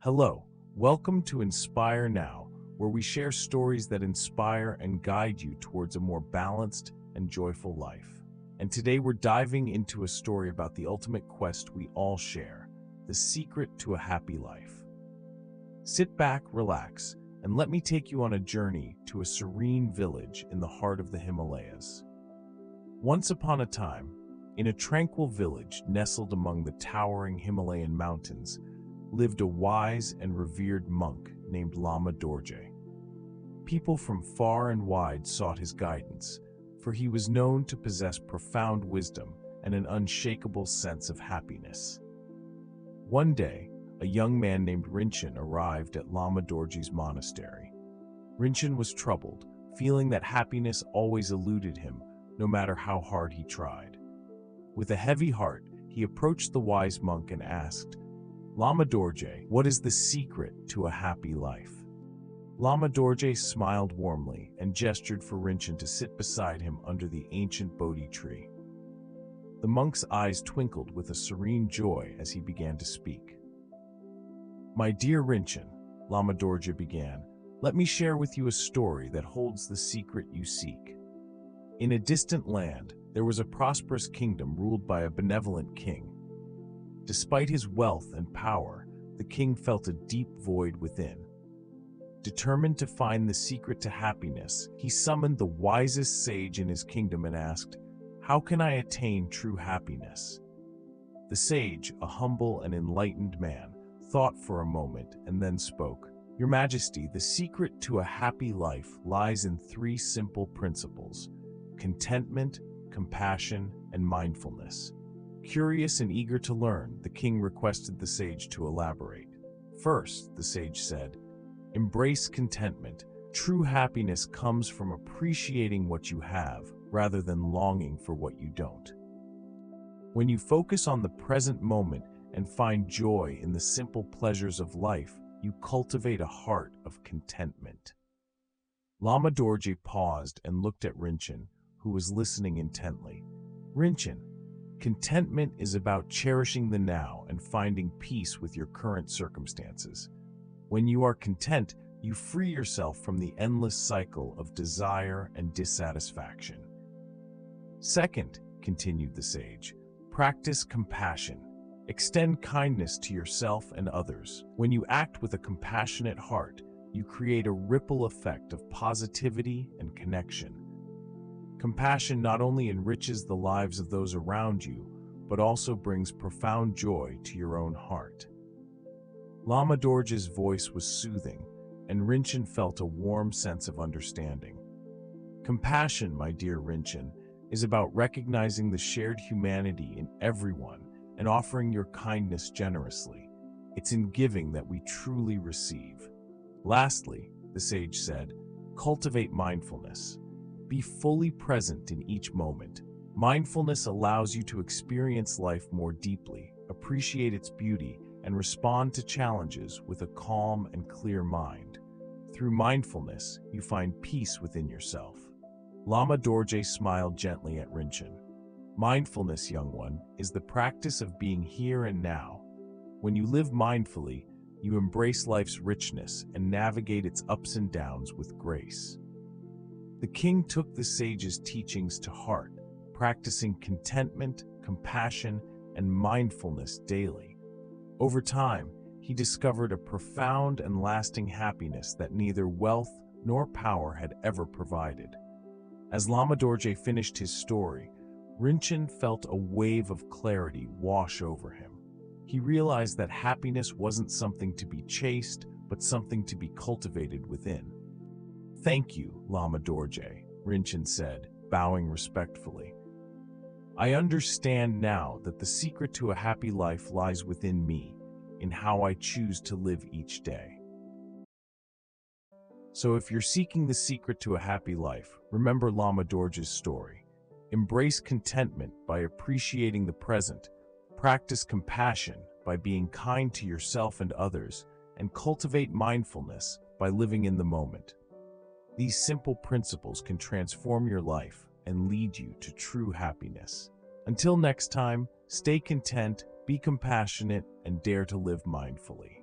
Hello, welcome to InspireNow, where we share stories that inspire and guide you towards a more balanced and joyful life. And today we're diving into a story about the ultimate quest we all share, the secret to a happy life. Sit back, relax, and let me take you on a journey to a serene village in the heart of the Himalayas. Once upon a time, in a tranquil village nestled among the towering Himalayan mountains, lived a wise and revered monk named Lama Dorje. People from far and wide sought his guidance, for he was known to possess profound wisdom and an unshakable sense of happiness. One day, a young man named Rinchen arrived at Lama Dorje's monastery. Rinchen was troubled, feeling that happiness always eluded him, no matter how hard he tried. With a heavy heart, he approached the wise monk and asked, "Lama Dorje, what is the secret to a happy life?" Lama Dorje smiled warmly and gestured for Rinchen to sit beside him under the ancient Bodhi tree. The monk's eyes twinkled with a serene joy as he began to speak. "My dear Rinchen," Lama Dorje began, "let me share with you a story that holds the secret you seek. In a distant land, there was a prosperous kingdom ruled by a benevolent king. Despite his wealth and power, the king felt a deep void within. Determined to find the secret to happiness, he summoned the wisest sage in his kingdom and asked, 'How can I attain true happiness?' The sage, a humble and enlightened man, thought for a moment and then spoke, 'Your Majesty, the secret to a happy life lies in three simple principles: contentment, compassion, and mindfulness.' Curious and eager to learn, the king requested the sage to elaborate. "First," the sage said, "embrace contentment. True happiness comes from appreciating what you have rather than longing for what you don't. When you focus on the present moment and find joy in the simple pleasures of life, you cultivate a heart of contentment." Lama Dorje paused and looked at Rinchen, who was listening intently. "Rinchen, contentment is about cherishing the now and finding peace with your current circumstances. When you are content, you free yourself from the endless cycle of desire and dissatisfaction. Second," continued the sage, "practice compassion. Extend kindness to yourself and others. When you act with a compassionate heart, you create a ripple effect of positivity and connection. Compassion not only enriches the lives of those around you, but also brings profound joy to your own heart." Lama Dorje's voice was soothing, and Rinchen felt a warm sense of understanding. Compassion, my dear Rinchen, is about recognizing the shared humanity in everyone and offering your kindness generously. It's in giving that we truly receive. Lastly, the sage said, cultivate mindfulness. Be fully present in each moment. Mindfulness allows you to experience life more deeply, appreciate its beauty, and respond to challenges with a calm and clear mind. Through mindfulness, you find peace within yourself. Lama Dorje smiled gently at Rinchen. Mindfulness, young one, is the practice of being here and now. When you live mindfully, you embrace life's richness and navigate its ups and downs with grace. The king took the sage's teachings to heart, practicing contentment, compassion, and mindfulness daily. Over time, he discovered a profound and lasting happiness that neither wealth nor power had ever provided. As Lama Dorje finished his story, Rinchen felt a wave of clarity wash over him. He realized that happiness wasn't something to be chased, but something to be cultivated within. "Thank you, Lama Dorje," Rinchen said, bowing respectfully. "I understand now that the secret to a happy life lies within me, in how I choose to live each day." So if you're seeking the secret to a happy life, remember Lama Dorje's story. Embrace contentment by appreciating the present, practice compassion by being kind to yourself and others, and cultivate mindfulness by living in the moment. These simple principles can transform your life and lead you to true happiness. Until next time, stay content, be compassionate, and dare to live mindfully.